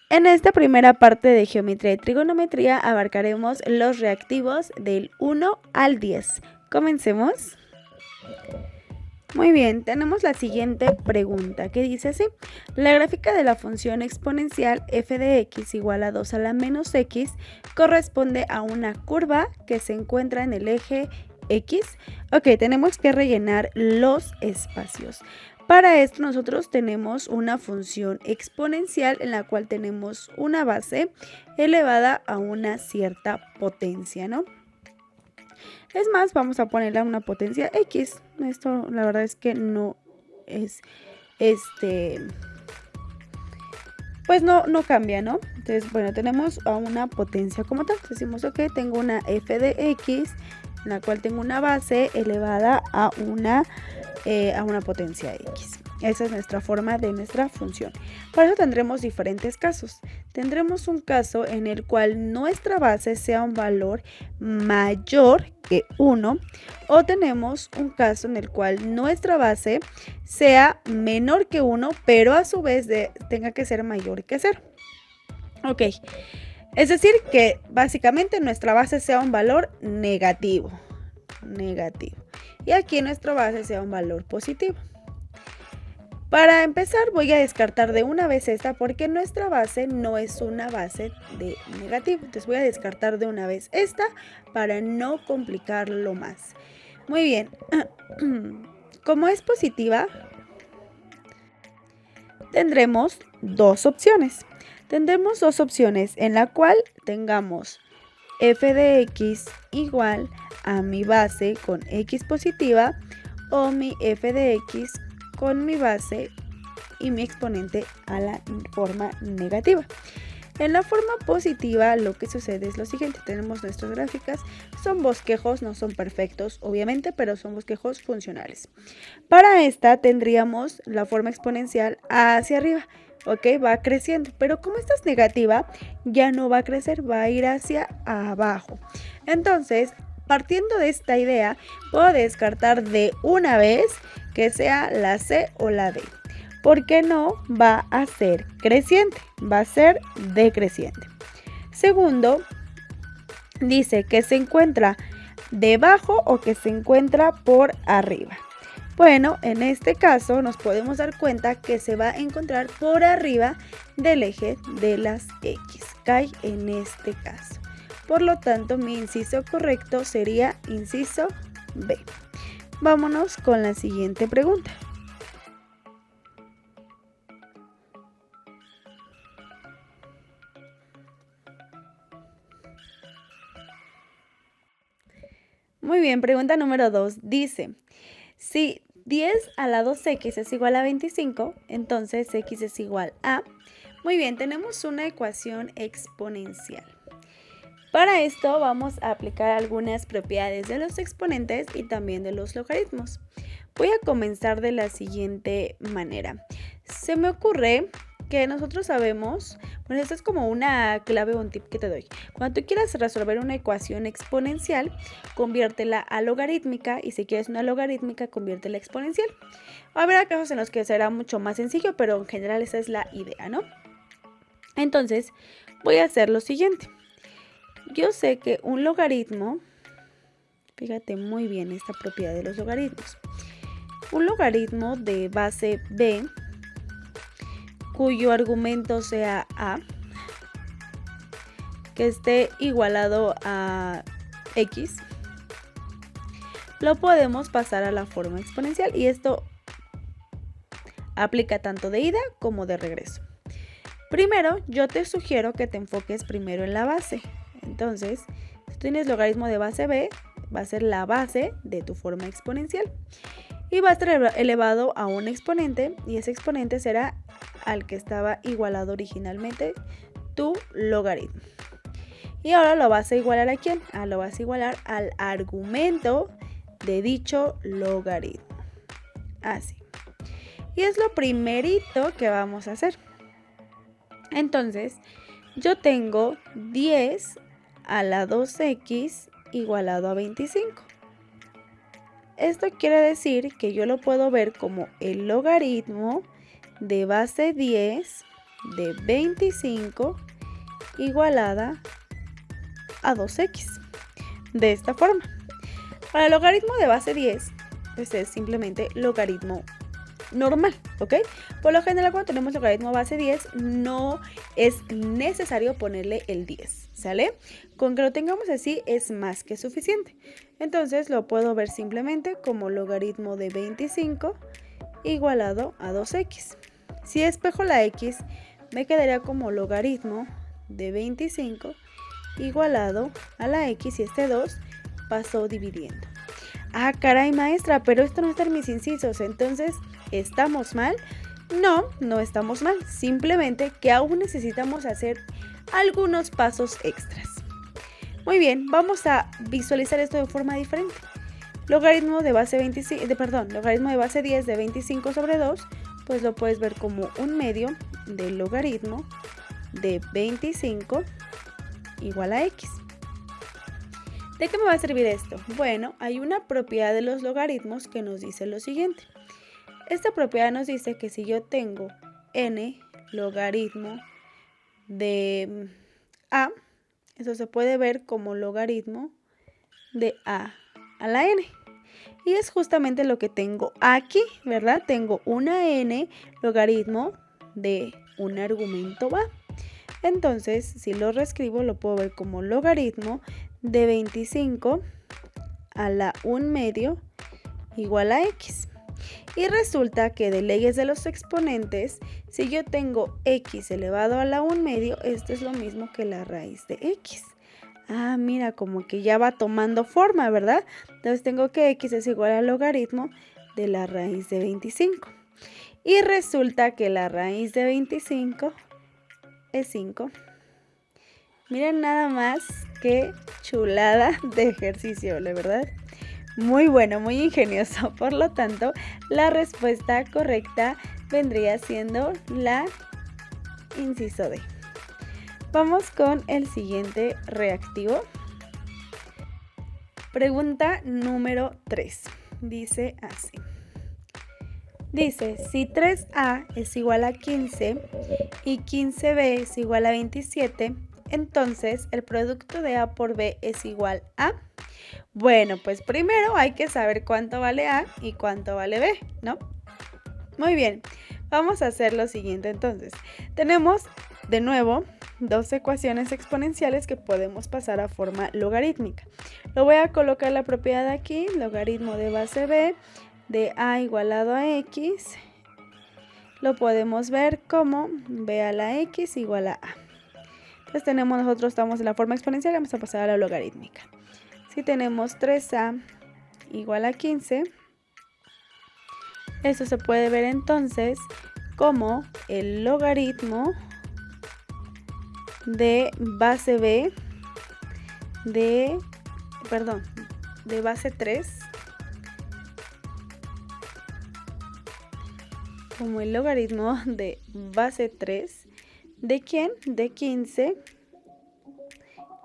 En esta primera parte de geometría y trigonometría abarcaremos los reactivos del 1 al 10. Comencemos. Muy bien, tenemos la siguiente pregunta que dice así: la gráfica de la función exponencial f de x igual a 2 a la menos x corresponde a una curva que se encuentra en el eje x. Ok, tenemos que rellenar los espacios. Para esto nosotros tenemos una función exponencial en la cual tenemos una base elevada a una cierta potencia, ¿no? Es más, vamos a ponerle una potencia x. Esto la verdad es que no es, pues no cambia, ¿no? Entonces, bueno, tenemos a una potencia como tal. Decimos, ok, tengo una f de x, en la cual tengo una base elevada a una potencia x. Esa es nuestra forma de nuestra función. Para eso tendremos diferentes casos. Tendremos un caso en el cual nuestra base sea un valor mayor que 1, o tenemos un caso en el cual nuestra base sea menor que 1, pero a su vez tenga que ser mayor que 0. Ok, es decir que básicamente nuestra base sea un valor negativo. Y aquí nuestra base sea un valor positivo. Para empezar voy a descartar de una vez esta porque nuestra base no es una base de negativo. Entonces voy a descartar de una vez esta para no complicarlo más. Muy bien. Como es positiva, tendremos dos opciones. Tendremos dos opciones en la cual tengamos f de x igual a mi base con x positiva o mi f de x con mi base y mi exponente a la forma negativa. En la forma positiva lo que sucede es lo siguiente: tenemos nuestras gráficas, son bosquejos, no son perfectos obviamente, pero son bosquejos funcionales. Para esta tendríamos la forma exponencial hacia arriba, ok, va creciendo, pero como esta es negativa, ya no va a crecer, va a ir hacia abajo. Entonces, partiendo de esta idea, puedo descartar de una vez que sea la C o la D, porque no va a ser creciente, va a ser decreciente. Segundo, dice que se encuentra debajo o que se encuentra por arriba. Bueno, en este caso nos podemos dar cuenta que se va a encontrar por arriba del eje de las X. Cae en este caso. Por lo tanto, mi inciso correcto sería inciso B. Vámonos con la siguiente pregunta. Muy bien, pregunta número 2. Dice, si 10 a la 2x es igual a 25, entonces x es igual a... Muy bien, tenemos una ecuación exponencial. Para esto vamos a aplicar algunas propiedades de los exponentes y también de los logaritmos. Voy a comenzar de la siguiente manera. Se me ocurre que nosotros sabemos, bueno, esto es como una clave o un tip que te doy. Cuando tú quieras resolver una ecuación exponencial, conviértela a logarítmica, y si quieres una logarítmica, conviértela a exponencial. Habrá casos en los que será mucho más sencillo, pero en general esa es la idea, ¿no? Entonces, voy a hacer lo siguiente. Yo sé que un logaritmo, fíjate muy bien esta propiedad de los logaritmos. Un logaritmo de base b, cuyo argumento sea a, que esté igualado a x, lo podemos pasar a la forma exponencial, y esto aplica tanto de ida como de regreso. Primero, yo te sugiero que te enfoques primero en la base. Entonces, si tú tienes logaritmo de base b, va a ser la base de tu forma exponencial y va a estar elevado a un exponente, y ese exponente será al que estaba igualado originalmente tu logaritmo. Y ahora lo vas a igualar ¿a quién? Lo vas a igualar al argumento de dicho logaritmo. Así. Y es lo primerito que vamos a hacer. Entonces, yo tengo 10 a la 2x igualado a 25. Esto quiere decir que yo lo puedo ver como el logaritmo de base 10 de 25 igualada a 2x. De esta forma. Para el logaritmo de base 10, pues es simplemente logaritmo normal, ¿ok? Por lo general, cuando tenemos logaritmo base 10, no es necesario ponerle el 10, ¿sale? Con que lo tengamos así es más que suficiente. Entonces lo puedo ver simplemente como logaritmo de 25 igualado a 2x. Si espejo la x, me quedaría como logaritmo de 25 igualado a la x y este 2 pasó dividiendo. Ah, caray, maestra, pero esto no está en mis incisos, entonces, ¿estamos mal? No, no estamos mal, simplemente que aún necesitamos hacer algunos pasos extras. Muy bien, vamos a visualizar esto de forma diferente. Logaritmo de base logaritmo de base 10 de 25 sobre 2, pues lo puedes ver como un medio del logaritmo de 25 igual a x. ¿De qué me va a servir esto? Bueno, hay una propiedad de los logaritmos que nos dice lo siguiente. Esta propiedad nos dice que si yo tengo n logaritmo de a, eso se puede ver como logaritmo de a la n. Y es justamente lo que tengo aquí, ¿verdad? Tengo una n logaritmo de un argumento a. Entonces, si lo reescribo, lo puedo ver como logaritmo de 25 a la 1 medio igual a x. Y resulta que de leyes de los exponentes, si yo tengo x elevado a la 1 medio, esto es lo mismo que la raíz de x. Ah, mira, como que ya va tomando forma, ¿verdad? Entonces tengo que x es igual al logaritmo de la raíz de 25. Y resulta que la raíz de 25 es 5. Miren nada más qué chulada de ejercicio, la verdad. Muy bueno, muy ingenioso. Por lo tanto, la respuesta correcta vendría siendo la inciso D. Vamos con el siguiente reactivo. Pregunta número 3. Dice así. Dice, si 3a es igual a 15 y 15b es igual a 27, entonces el producto de a por b es igual a... Bueno, pues primero hay que saber cuánto vale a y cuánto vale b, ¿no? Muy bien, vamos a hacer lo siguiente entonces. Tenemos de nuevo dos ecuaciones exponenciales que podemos pasar a forma logarítmica. Lo voy a colocar la propiedad aquí, logaritmo de base b de a igualado a x. Lo podemos ver como b a la x igual a a. Entonces nosotros estamos en la forma exponencial, vamos a pasar a la logarítmica. Si tenemos 3a igual a 15, esto se puede ver entonces como el logaritmo de base b de base 3, como el logaritmo de base 3, ¿de quién? De 15,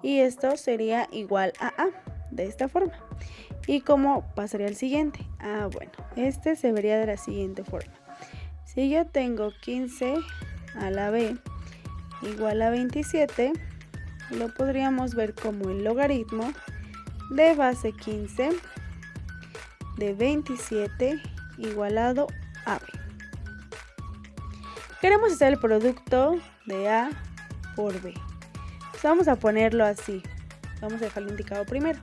y esto sería igual a de esta forma. ¿Y cómo pasaría al siguiente? Bueno, este se vería de la siguiente forma. Si yo tengo 15 a la b igual a 27, lo podríamos ver como el logaritmo de base 15 de 27 igualado a b. Queremos hacer el producto de a por b. Pues vamos a ponerlo así. Vamos a dejarlo indicado primero.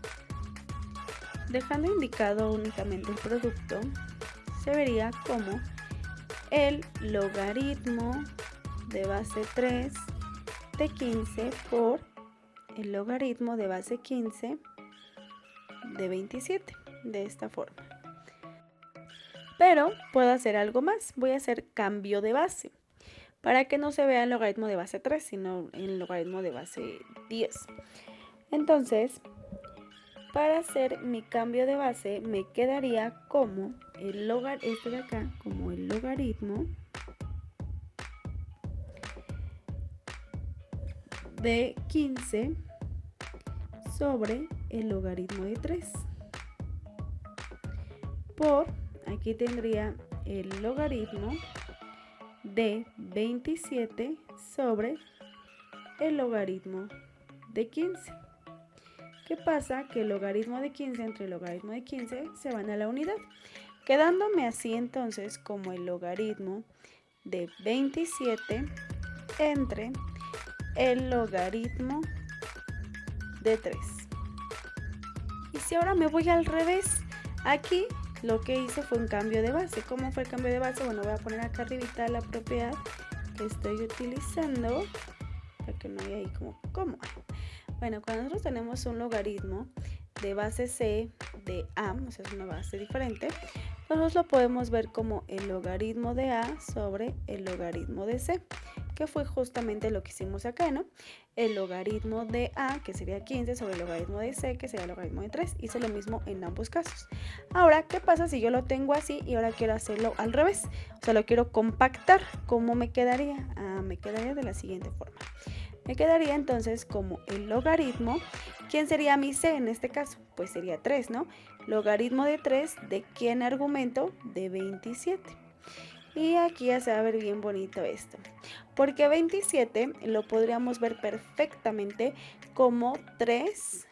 Dejando indicado únicamente el producto, se vería como el logaritmo de base 3 de 15 por el logaritmo de base 15 de 27, de esta forma. Pero puedo hacer algo más, voy a hacer cambio de base, para que no se vea el logaritmo de base 3, sino el logaritmo de base 10. Entonces, para hacer mi cambio de base, me quedaría como el este de acá, como el logaritmo de 15 sobre el logaritmo de 3. por, aquí tendría el logaritmo de 27 sobre el logaritmo de 15. ¿Qué pasa? Que el logaritmo de 15 entre el logaritmo de 15 se van a la unidad, quedándome así entonces como el logaritmo de 27 entre el logaritmo de 3. Y si ahora me voy al revés, aquí lo que hice fue un cambio de base. ¿Cómo fue el cambio de base? Bueno, voy a poner acá arribita la propiedad que estoy utilizando para que no haya ahí como cómo. Bueno, cuando nosotros tenemos un logaritmo de base C de A, o sea, es una base diferente, nosotros lo podemos ver como el logaritmo de A sobre el logaritmo de C, que fue justamente lo que hicimos acá, ¿no? El logaritmo de A, que sería 15, sobre el logaritmo de C, que sería el logaritmo de 3. Hice lo mismo en ambos casos. Ahora, ¿qué pasa si yo lo tengo así y ahora quiero hacerlo al revés? O sea, lo quiero compactar. ¿Cómo me quedaría? Me quedaría de la siguiente forma. Me quedaría entonces como el logaritmo. ¿Quién sería mi C en este caso? Pues sería 3, ¿no? Logaritmo de 3, ¿de quién argumento? De 27. Y aquí ya se va a ver bien bonito esto. Porque 27 lo podríamos ver perfectamente como 3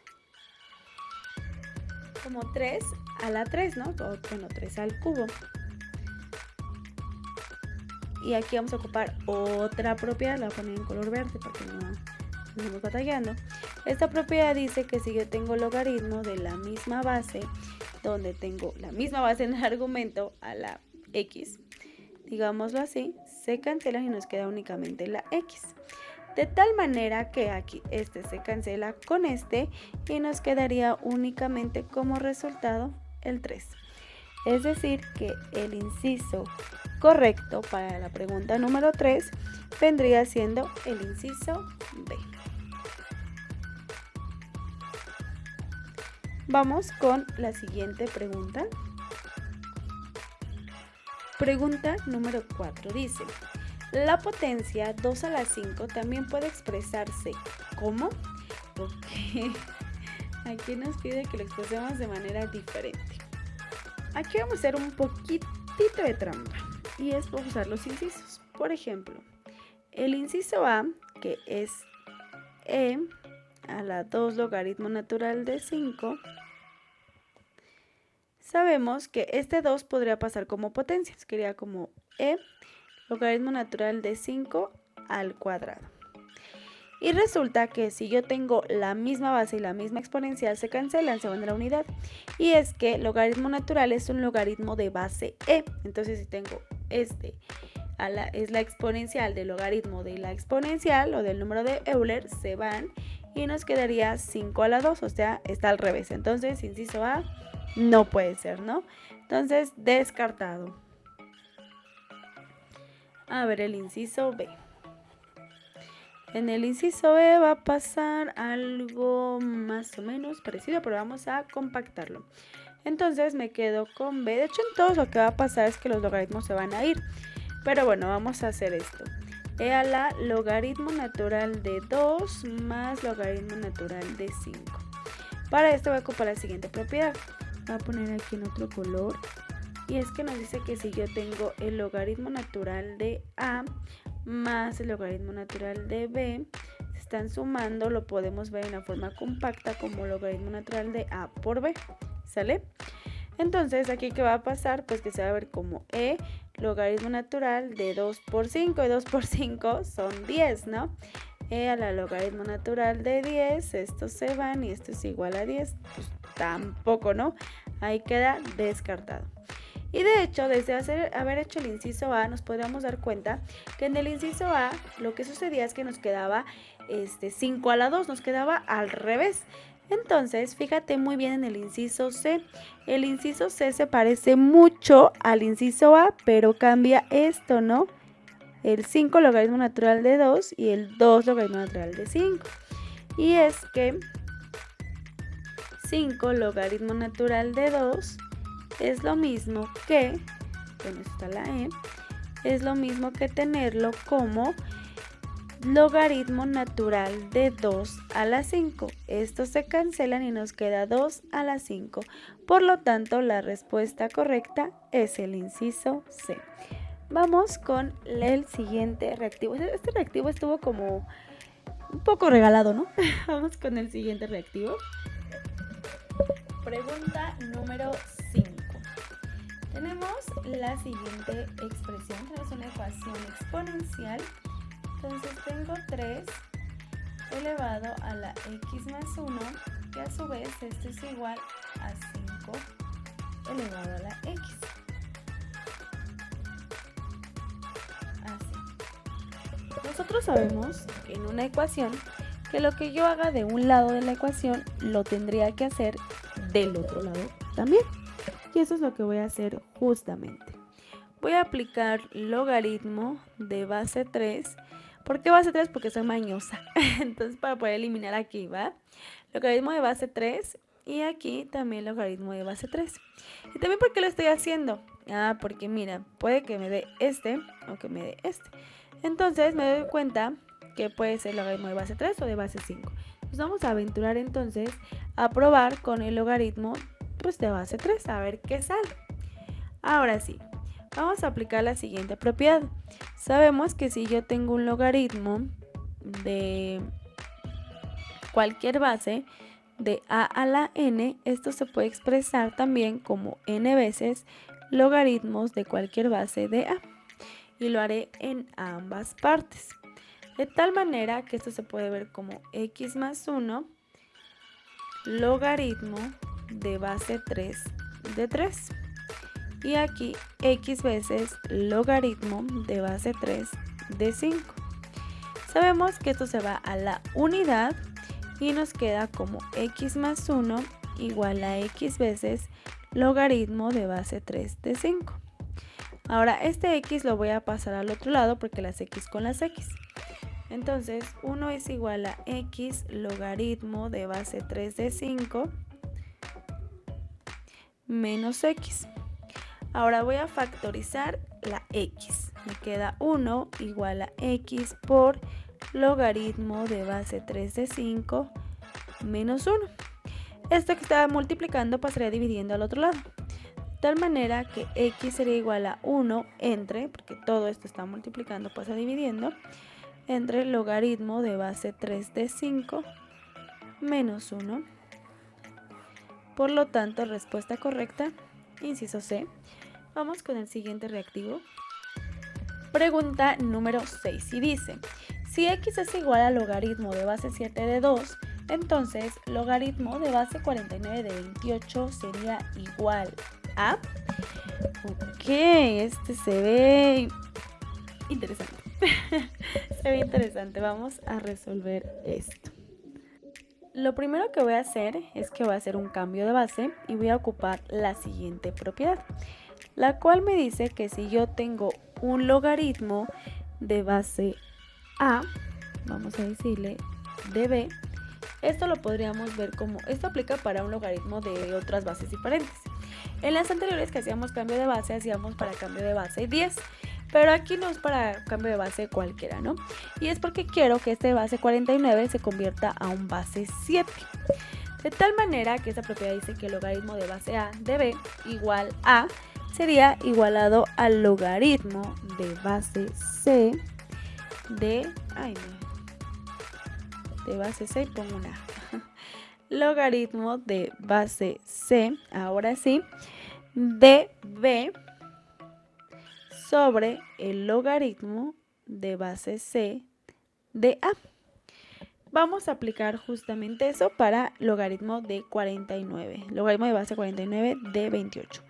a la 3, ¿no? O, bueno, 3 al cubo. Y aquí vamos a ocupar otra propiedad, la voy a poner en color verde para que no estemos batallando. Esta propiedad dice que si yo tengo logaritmo de la misma base, donde tengo la misma base en el argumento a la x, digámoslo así, se cancelan y nos queda únicamente la x. De tal manera que aquí este se cancela con este y nos quedaría únicamente como resultado el 3. Es decir, que el inciso correcto para la pregunta número 3 vendría siendo el inciso B. Vamos con la siguiente pregunta. Pregunta número 4 dice: la potencia 2 a la 5 también puede expresarse como. Ok, aquí nos pide que lo expresemos de manera diferente. Aquí vamos a hacer un poquitito de trampa y es usar los incisos. Por ejemplo, el inciso A, que es e a la 2 logaritmo natural de 5, sabemos que este 2 podría pasar como potencia, sería como e logaritmo natural de 5 al cuadrado. Y resulta que si yo tengo la misma base y la misma exponencial, se cancelan, se van a la unidad. Y es que logaritmo natural es un logaritmo de base e. Entonces si tengo este es la exponencial del logaritmo de la exponencial o del número de Euler, se van y nos quedaría 5 a la 2, o sea, está al revés. Entonces, inciso A no puede ser, ¿no? Entonces, descartado. A ver, el inciso B. En el inciso B va a pasar algo más o menos parecido, pero vamos a compactarlo. Entonces me quedo con B. De hecho, en todos lo que va a pasar es que los logaritmos se van a ir. Pero bueno, vamos a hacer esto. E a la logaritmo natural de 2 más logaritmo natural de 5. Para esto voy a ocupar la siguiente propiedad. Voy a poner aquí en otro color. Y es que nos dice que si yo tengo el logaritmo natural de A más el logaritmo natural de B, se están sumando, lo podemos ver en la forma compacta como logaritmo natural de A por B, ¿sale? Entonces, aquí ¿qué va a pasar? Pues que se va a ver como E logaritmo natural de 2 por 5, y 2 por 5 son 10, ¿no? E a la logaritmo natural de 10, estos se van y esto es igual a 10, pues tampoco, ¿no? Ahí queda descartado. Y de hecho, desde haber hecho el inciso A, nos podríamos dar cuenta que en el inciso A lo que sucedía es que nos quedaba 5 a la 2, nos quedaba al revés. Entonces, fíjate muy bien en el inciso C. El inciso C se parece mucho al inciso A, pero cambia esto, ¿no? El 5 logaritmo natural de 2 y el 2 logaritmo natural de 5. Y es que 5 logaritmo natural de 2 es lo mismo que, bueno, está la E, es lo mismo que tenerlo como logaritmo natural de 2 a la 5. Estos se cancelan y nos queda 2 a la 5. Por lo tanto, la respuesta correcta es el inciso C. Vamos con el siguiente reactivo. Este reactivo estuvo como un poco regalado, ¿no? Vamos con el siguiente reactivo. Pregunta número 5. Tenemos la siguiente expresión. Tenemos una ecuación exponencial. Entonces tengo 3 elevado a la x más 1, que a su vez esto es igual a 5 elevado a la x. Así. Nosotros sabemos en una ecuación que lo que yo haga de un lado de la ecuación lo tendría que hacer del otro lado también. Y eso es lo que voy a hacer justamente. Voy a aplicar logaritmo de base 3. ¿Por qué base 3? Porque soy mañosa. Entonces, para poder eliminar aquí, ¿va? Logaritmo de base 3 y aquí también logaritmo de base 3. Y también, ¿por qué lo estoy haciendo? Porque mira, puede que me dé este o que me dé este. Entonces, me doy cuenta que puede ser logaritmo de base 3 o de base 5. Nos vamos a aventurar entonces a probar con el logaritmo pues, de base 3, a ver qué sale. Ahora sí. Vamos a aplicar la siguiente propiedad. Sabemos que si yo tengo un logaritmo de cualquier base de a a la n, esto se puede expresar también como n veces logaritmos de cualquier base de a. Y lo haré en ambas partes. De tal manera que esto se puede ver como x más 1 logaritmo de base 3 de 3. Y aquí x veces logaritmo de base 3 de 5. Sabemos que esto se va a la unidad y nos queda como x más 1 igual a x veces logaritmo de base 3 de 5. Ahora este x lo voy a pasar al otro lado porque las x con las x. Entonces 1 es igual a x logaritmo de base 3 de 5 menos x. Ahora voy a factorizar la x. Me queda 1 igual a x por logaritmo de base 3 de 5 menos 1. Esto que estaba multiplicando pasaría dividiendo al otro lado. De tal manera que x sería igual a 1 entre, porque todo esto está multiplicando, pasa dividiendo, entre logaritmo de base 3 de 5 menos 1. Por lo tanto, respuesta correcta, inciso C. Vamos con el siguiente reactivo. Pregunta número 6 y dice, si x es igual a logaritmo de base 7 de 2, entonces logaritmo de base 49 de 28 sería igual a... Ok, este se ve interesante. Se ve interesante, vamos a resolver esto. Lo primero que voy a hacer es que voy a hacer un cambio de base y voy a ocupar la siguiente propiedad, la cual me dice que si yo tengo un logaritmo de base a, vamos a decirle de b, esto lo podríamos ver como, esto aplica para un logaritmo de otras bases diferentes. En las anteriores que hacíamos cambio de base, hacíamos para cambio de base 10, pero aquí no es para cambio de base cualquiera, ¿no? Y es porque quiero que este base 49 se convierta a un base 7. De tal manera que esta propiedad dice que el logaritmo de base a de b igual a sería igualado al logaritmo de base c de base c, pongo una logaritmo de base c, ahora sí, de b sobre el logaritmo de base c de a. Vamos a aplicar justamente eso para logaritmo de 49, logaritmo de base 49 de 28.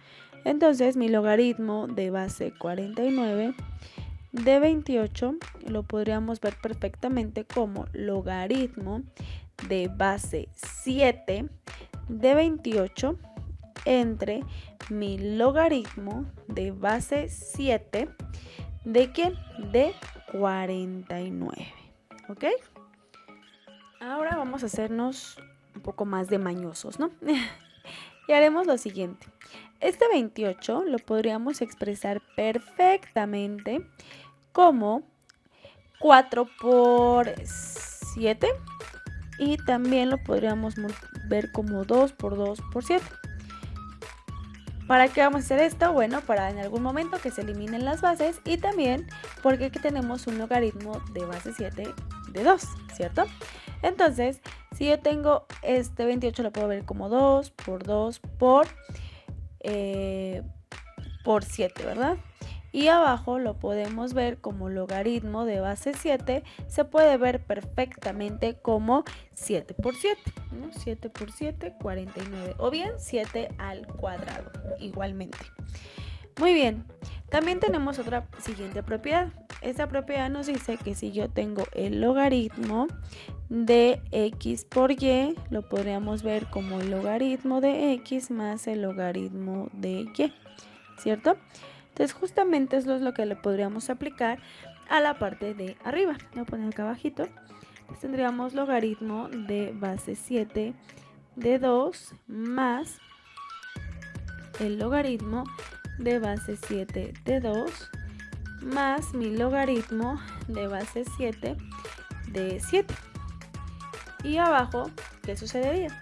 Entonces mi logaritmo de base 49 de 28 lo podríamos ver perfectamente como logaritmo de base 7 de 28 entre mi logaritmo de base 7 de ¿quién? De 49. ¿Ok? Ahora vamos a hacernos un poco más de mañosos, ¿no? Y haremos lo siguiente. Este 28 lo podríamos expresar perfectamente como 4 por 7. Y también lo podríamos ver como 2 por 2 por 7. ¿Para qué vamos a hacer esto? Bueno, para en algún momento que se eliminen las bases y también porque aquí tenemos un logaritmo de base 7 de 2, ¿cierto? Entonces, si yo tengo este 28 lo puedo ver como 2 por 7, ¿verdad? Y abajo lo podemos ver como logaritmo de base 7, se puede ver perfectamente como 7 por 7, ¿no? 7 por 7, 49, o bien 7 al cuadrado, igualmente. Muy bien, también tenemos otra siguiente propiedad. Esta propiedad nos dice que si yo tengo el logaritmo de x por y, lo podríamos ver como el logaritmo de x más el logaritmo de y, ¿cierto? Entonces justamente eso es lo que le podríamos aplicar a la parte de arriba. Voy a poner acá abajito. Entonces tendríamos logaritmo de base 7 de 2 más el logaritmo de base 7 de 2 más mi logaritmo de base 7 de 7. Y abajo, ¿qué sucedería?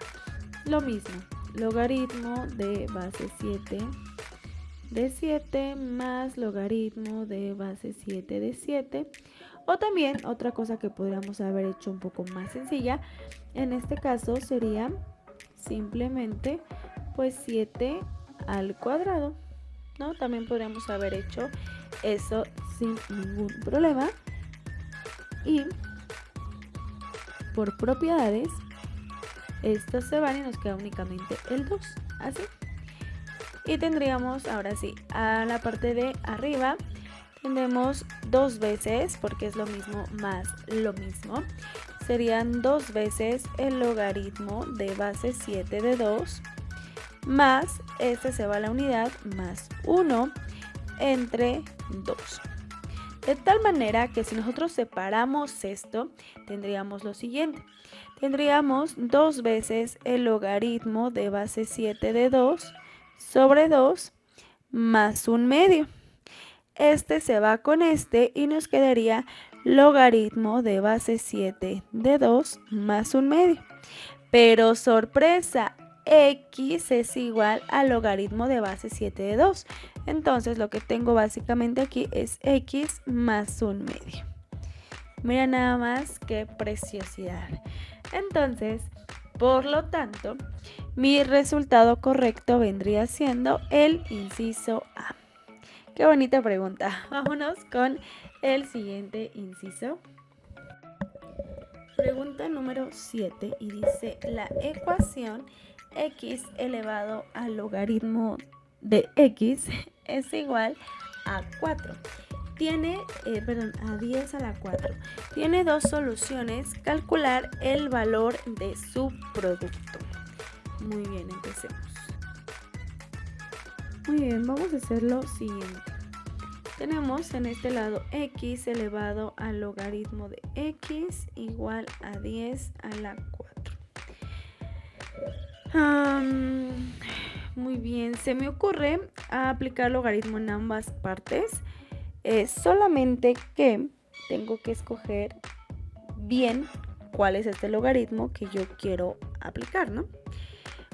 Lo mismo, logaritmo de base 7 de 7 más logaritmo de base 7 de 7. O también otra cosa que podríamos haber hecho un poco más sencilla, en este caso sería simplemente pues 7 al cuadrado, ¿no? También podríamos haber hecho eso sin ningún problema. Y por propiedades, estos se van y nos queda únicamente el 2, así. Y tendríamos, ahora sí, a la parte de arriba, tendremos 2 veces, porque es lo mismo más lo mismo. Serían 2 veces el logaritmo de base 7 de 2, más, este se va a la unidad, más 1 entre 2. De tal manera que si nosotros separamos esto, tendríamos lo siguiente. Tendríamos 2 veces el logaritmo de base 7 de 2 sobre 2 más 1/2. Este se va con este y nos quedaría logaritmo de base 7 de 2 más 1/2. Pero sorpresa, x es igual al logaritmo de base 7 de 2. Entonces lo que tengo básicamente aquí es x más 1/2. Mira nada más qué preciosidad. Entonces, por lo tanto, mi resultado correcto vendría siendo el inciso A. Qué bonita pregunta. Vámonos con el siguiente inciso. Pregunta número 7 y dice: la ecuación x elevado al logaritmo de x es igual a 4. Tiene, a 10 a la 4. Tiene dos soluciones. Calcular el valor de su producto. Muy bien, empecemos. Muy bien, vamos a hacer lo siguiente. Tenemos en este lado x elevado al logaritmo de x igual a 10 a la 4. Muy bien, se me ocurre aplicar logaritmo en ambas partes. Solamente que tengo que escoger bien cuál es este logaritmo que yo quiero aplicar, ¿no?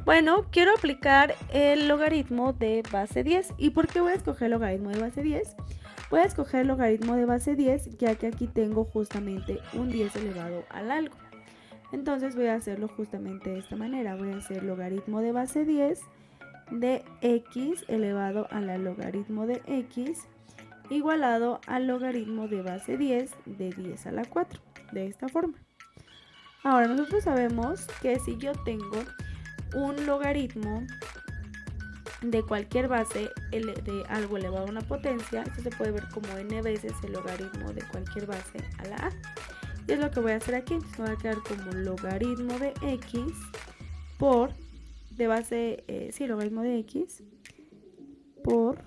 Bueno, quiero aplicar el logaritmo de base 10. ¿Y por qué voy a escoger el logaritmo de base 10? Voy a escoger el logaritmo de base 10 ya que aquí tengo justamente un 10 elevado al algo. Entonces voy a hacerlo justamente de esta manera. Voy a hacer logaritmo de base 10 de x elevado a la logaritmo de x igualado al logaritmo de base 10 de 10 a la 4. De esta forma. Ahora nosotros sabemos que si yo tengo un logaritmo de cualquier base de algo elevado a una potencia, esto se puede ver como n veces el logaritmo de cualquier base a la a. Y es lo que voy a hacer aquí. Me va a quedar como logaritmo de x por, de base, logaritmo de x por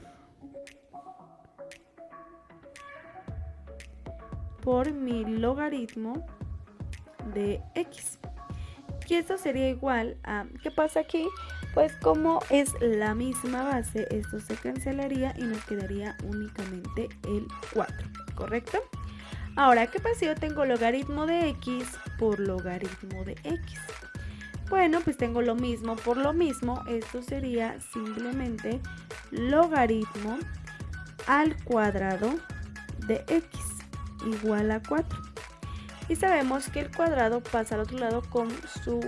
mi logaritmo de x. Y esto sería igual a, ¿qué pasa aquí? Pues como es la misma base, esto se cancelaría y nos quedaría únicamente el 4, ¿correcto? Ahora, ¿qué pasa si yo tengo logaritmo de x por logaritmo de x? Bueno, pues tengo lo mismo por lo mismo. Esto sería simplemente logaritmo al cuadrado de x igual a 4. Y sabemos que el cuadrado pasa al otro lado con su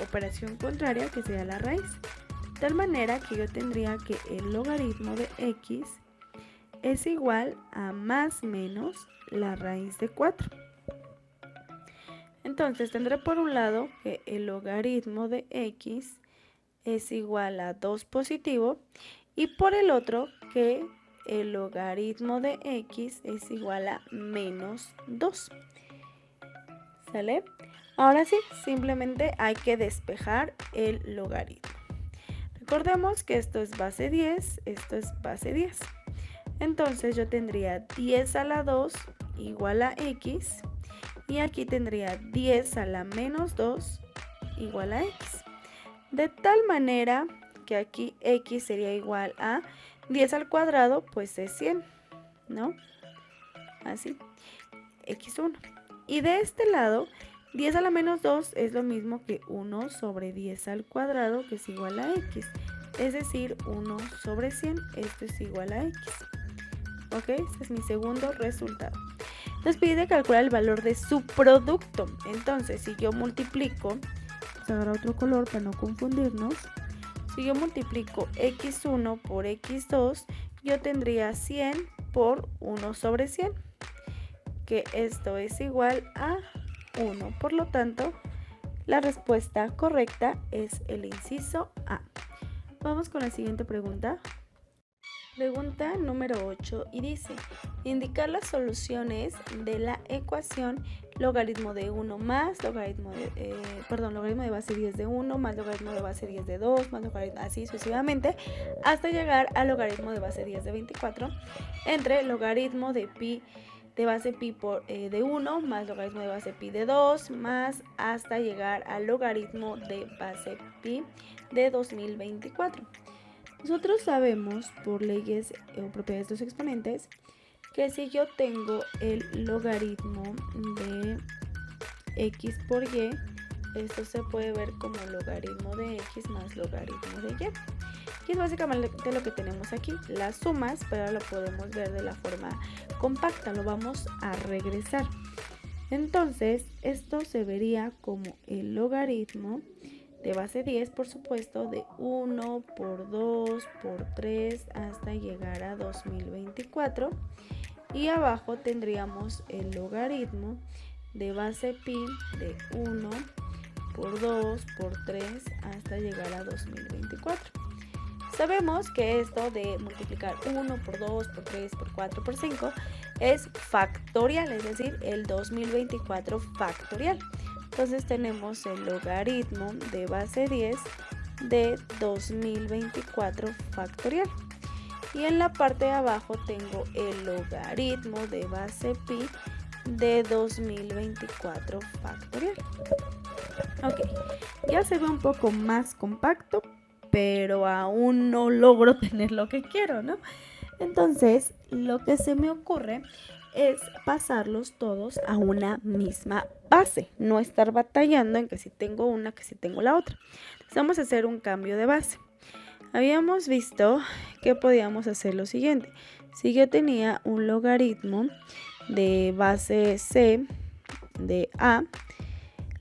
operación contraria, que sería la raíz. De tal manera que yo tendría que el logaritmo de x es igual a más menos la raíz de 4. Entonces tendré por un lado que el logaritmo de x es igual a 2 positivo y por el otro que el logaritmo de x es igual a menos 2. ¿Sale? Ahora sí, simplemente hay que despejar el logaritmo. Recordemos que esto es base 10, esto es base 10. Entonces yo tendría 10 a la 2 igual a x y aquí tendría 10 a la menos 2 igual a x. De tal manera que aquí x sería igual a 10 al cuadrado, pues es 100, ¿no? Así, x1. Y de este lado, 10 a la menos 2 es lo mismo que 1 sobre 10 al cuadrado, que es igual a x. Es decir, 1 sobre 100, esto es igual a x. ¿Ok? Este es mi segundo resultado. Nos pide calcular el valor de su producto. Entonces, si yo multiplico, vamos a agarrar otro color para no confundirnos. Si yo multiplico x1 por x2, yo tendría 100 por 1 sobre 100, que esto es igual a 1. Por lo tanto, la respuesta correcta es el inciso A. Vamos con la siguiente pregunta. Pregunta número 8 y dice, indicar las soluciones de la ecuación logaritmo de 1 más logaritmo de base 10 de 1 más logaritmo de base 10 de 2 más logaritmo así sucesivamente hasta llegar al logaritmo de base 10 de 24 entre logaritmo de pi de base pi de 1 más logaritmo de base pi de 2 más hasta llegar al logaritmo de base pi de 2024. Nosotros sabemos por leyes o propiedades de los exponentes que si yo tengo el logaritmo de x por y, esto se puede ver como logaritmo de x más logaritmo de y. Y es básicamente lo que tenemos aquí, las sumas, pero ahora lo podemos ver de la forma compacta, lo vamos a regresar. Entonces, esto se vería como el logaritmo de base 10, por supuesto, de 1 por 2 por 3 hasta llegar a 2024. Y abajo tendríamos el logaritmo de base pi de 1 por 2 por 3 hasta llegar a 2024. Sabemos que esto de multiplicar 1 por 2 por 3 por 4 por 5 es factorial, es decir, el 2024 factorial. Entonces tenemos el logaritmo de base 10 de 2024 factorial. Y en la parte de abajo tengo el logaritmo de base pi de 2024 factorial. Ok, ya se ve un poco más compacto, pero aún no logro tener lo que quiero, ¿no? Entonces, lo que se me ocurre es pasarlos todos a una misma base, no estar batallando en que si tengo una, que si tengo la otra. Entonces, vamos a hacer un cambio de base. Habíamos visto que podíamos hacer lo siguiente. Si yo tenía un logaritmo de base C de A,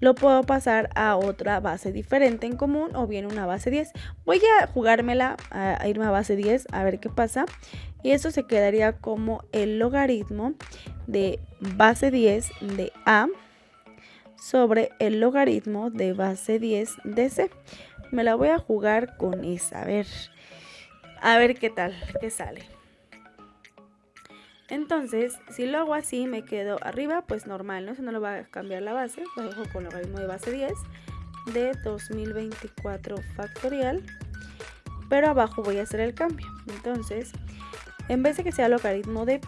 lo puedo pasar a otra base diferente en común o bien una base 10. Voy a jugármela a irme a base 10 a ver qué pasa. Y eso se quedaría como el logaritmo de base 10 de A sobre el logaritmo de base 10 de C. Me la voy a jugar con esa, a ver qué tal, qué sale. Entonces, si lo hago así, me quedo arriba, pues normal, ¿no? Eso no lo va a cambiar la base, lo dejo con el logaritmo de base 10 de 2024 factorial, pero abajo voy a hacer el cambio. Entonces, en vez de que sea logaritmo de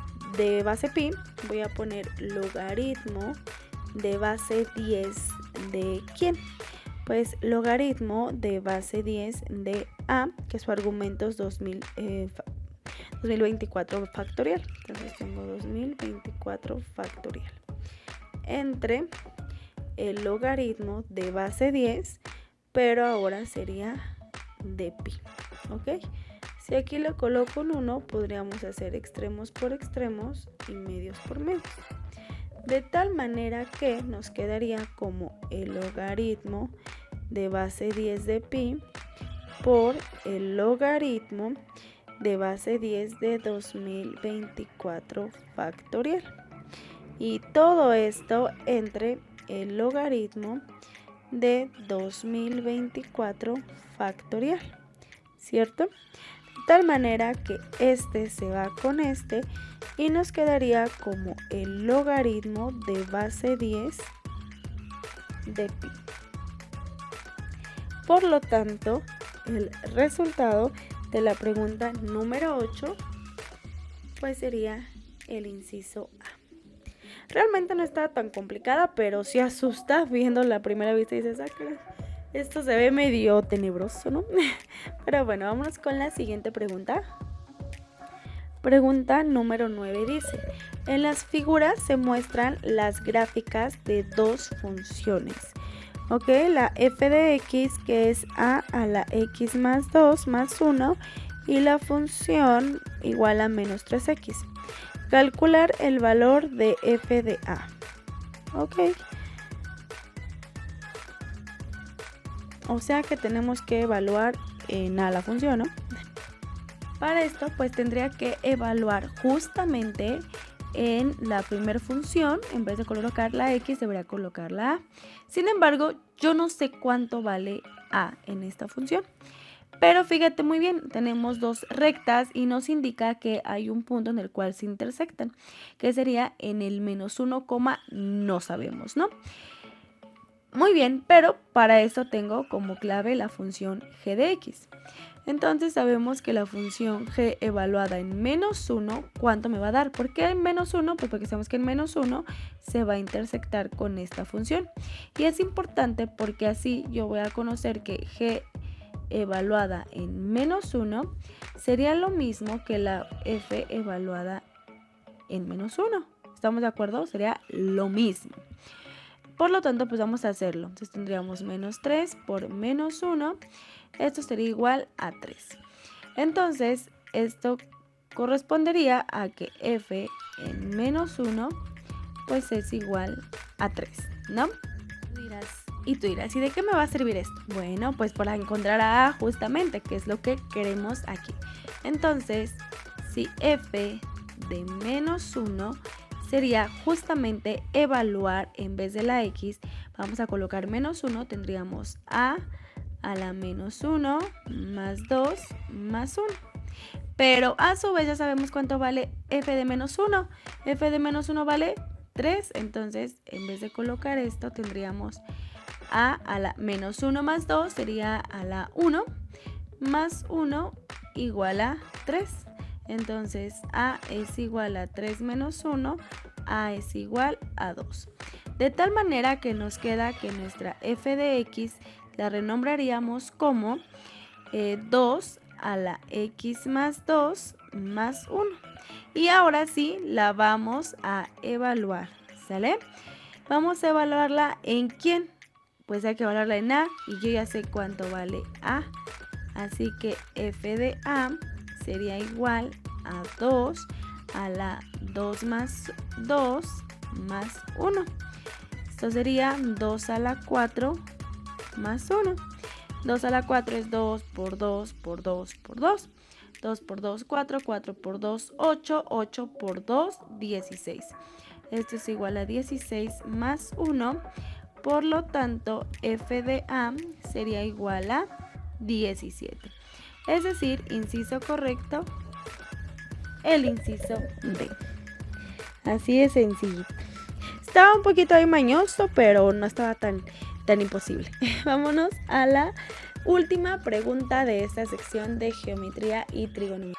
base pi, voy a poner logaritmo de base 10 de ¿quién? Pues logaritmo de base 10 de A, que su argumento es 2024 factorial. Entonces tengo 2024 factorial entre el logaritmo de base 10, pero ahora sería de pi, ¿ok? Si aquí le coloco un 1, podríamos hacer extremos por extremos y medios por medios. De tal manera que nos quedaría como el logaritmo de base 10 de pi por el logaritmo de base 10 de 2024 factorial. Y todo esto entre el logaritmo de 2024 factorial, ¿cierto? De tal manera que este se va con este y nos quedaría como el logaritmo de base 10 de pi. Por lo tanto, el resultado de la pregunta número 8 pues sería el inciso A. Realmente no está tan complicada, pero sí asusta viendo la primera vista y dices, esto se ve medio tenebroso, ¿no? Pero bueno, vámonos con la siguiente pregunta. Pregunta número 9 dice, en las figuras se muestran las gráficas de dos funciones. Ok, la f de x, que es a la x más 2 más 1, y la función igual a menos 3x. Calcular el valor de f de a. Ok. O sea que tenemos que evaluar en a la función, ¿no? Para esto, pues tendría que evaluar justamente en la primera función. En vez de colocar la x, debería colocar la a. Sin embargo, yo no sé cuánto vale a en esta función. Pero fíjate muy bien, tenemos dos rectas y nos indica que hay un punto en el cual se intersectan, que sería en el menos 1, no sabemos, ¿no? Muy bien, pero para esto tengo como clave la función g de x. Entonces sabemos que la función g evaluada en menos 1, ¿cuánto me va a dar? ¿Por qué en menos 1? Pues porque sabemos que en menos 1 se va a intersectar con esta función. Y es importante porque así yo voy a conocer que g evaluada en menos 1 sería lo mismo que la f evaluada en menos 1. ¿Estamos de acuerdo? Sería lo mismo. Por lo tanto, pues vamos a hacerlo. Entonces tendríamos menos 3 por menos 1. Esto sería igual a 3. Entonces, esto correspondería a que f en menos 1 pues es igual a 3, ¿no? Y tú dirás, ¿y de qué me va a servir esto? Bueno, pues para encontrar a justamente, que es lo que queremos aquí. Entonces, si f de menos 1 sería justamente evaluar en vez de la x, vamos a colocar menos 1, tendríamos a la menos 1 más 2 más 1. Pero a su vez ya sabemos cuánto vale f de menos 1. F de menos 1 vale 3, entonces en vez de colocar esto tendríamos a la menos 1 más 2 sería a la 1 más 1 igual a 3. Entonces a es igual a 3 menos 1, a es igual a 2. De tal manera que nos queda que nuestra f de x la renombraríamos como 2 a la x más 2 más 1. Y ahora sí la vamos a evaluar, ¿sale? Vamos a evaluarla en ¿quién? Pues hay que evaluarla en a y yo ya sé cuánto vale a. Así que f de a sería igual a 2 a la 2 más 2 más 1. Esto sería 2 a la 4 más 1. 2 a la 4 es 2 por 2 por 2 por 2. 2 por 2, 4, 4 por 2, 8, 8 por 2, 16. Esto es igual a 16 más 1. Por lo tanto, f de a sería igual a 17. Es decir, inciso correcto, el inciso D. Así de sencillo. Estaba un poquito ahí mañoso, pero no estaba tan imposible. Vámonos a la última pregunta de esta sección de geometría y trigonometría.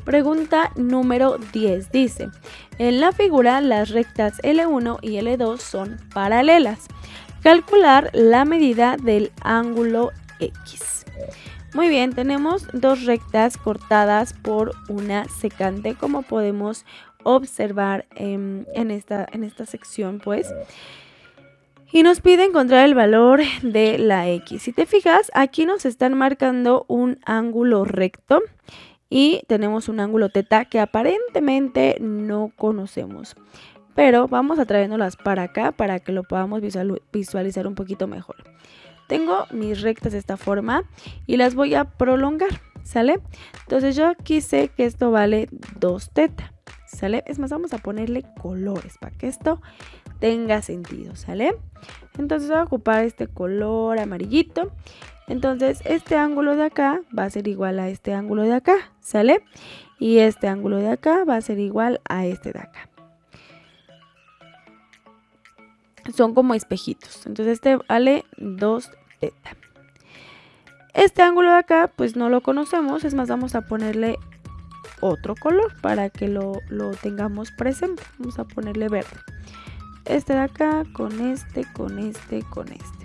Pregunta número 10 dice, en la figura las rectas L1 y L2 son paralelas. Calcular la medida del ángulo X. Muy bien, tenemos dos rectas cortadas por una secante, como podemos observar en esta sección, pues. Y nos pide encontrar el valor de la X. Si te fijas, aquí nos están marcando un ángulo recto y tenemos un ángulo teta que aparentemente no conocemos. Pero vamos a traérnoslas para acá para que lo podamos visualizar un poquito mejor. Tengo mis rectas de esta forma y las voy a prolongar, ¿sale? Entonces yo aquí sé que esto vale 2 teta, ¿sale? Es más, vamos a ponerle colores para que esto tenga sentido, ¿sale? Entonces voy a ocupar este color amarillito. Entonces este ángulo de acá va a ser igual a este ángulo de acá, ¿sale? Y este ángulo de acá va a ser igual a este de acá. Son como espejitos. Entonces este vale 2 teta. Este ángulo de acá pues no lo conocemos. Es más, vamos a ponerle otro color para que lo tengamos presente. Vamos a ponerle verde. Este de acá con este, con este, con este.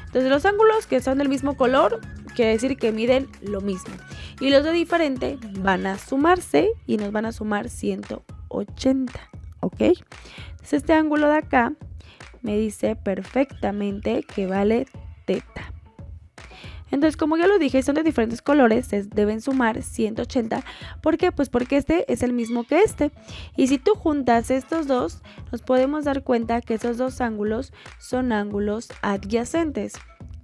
Entonces los ángulos que son del mismo color quiere decir que miden lo mismo. Y los de diferente van a sumarse y nos van a sumar 180. ¿Ok? Entonces este ángulo de acá me dice perfectamente que vale teta. Entonces, como ya lo dije, son de diferentes colores, se deben sumar 180. ¿Por qué? Pues porque este es el mismo que este. Y si tú juntas estos dos, nos podemos dar cuenta que esos dos ángulos son ángulos adyacentes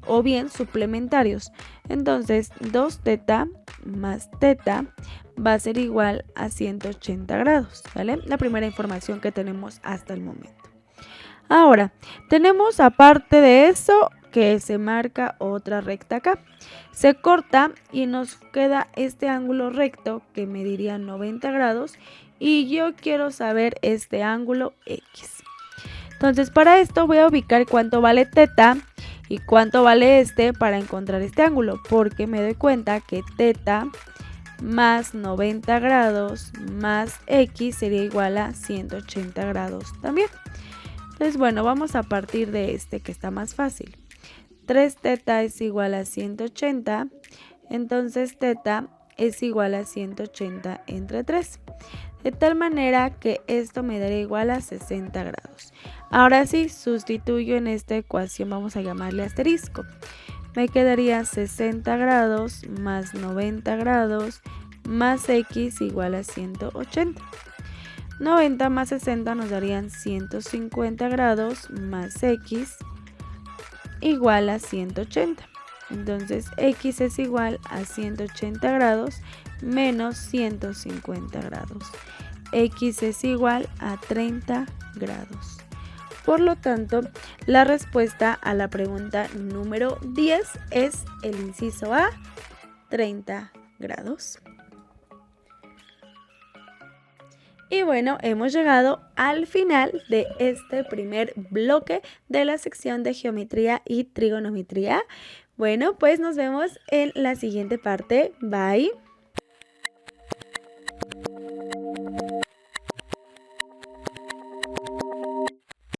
o bien suplementarios. Entonces, 2 teta más teta va a ser igual a 180 grados, ¿vale? La primera información que tenemos hasta el momento. Ahora, tenemos aparte de eso que se marca otra recta acá. Se corta y nos queda este ángulo recto que mediría 90 grados y yo quiero saber este ángulo X. Entonces para esto voy a ubicar cuánto vale teta y cuánto vale este para encontrar este ángulo, porque me doy cuenta que teta más 90 grados más X sería igual a 180 grados también. Entonces, bueno, vamos a partir de este que está más fácil. 3 teta es igual a 180, entonces teta es igual a 180 entre 3. De tal manera que esto me daría igual a 60 grados. Ahora sí, sustituyo en esta ecuación, vamos a llamarle asterisco. Me quedaría 60 grados más 90 grados más X igual a 180. 90 más 60 nos darían 150 grados más X igual a 180. Entonces X es igual a 180 grados menos 150 grados. X es igual a 30 grados. Por lo tanto, la respuesta a la pregunta número 10 es el inciso A, 30 grados. Y bueno, hemos llegado al final de este primer bloque de la sección de geometría y trigonometría. Bueno, pues nos vemos en la siguiente parte. Bye.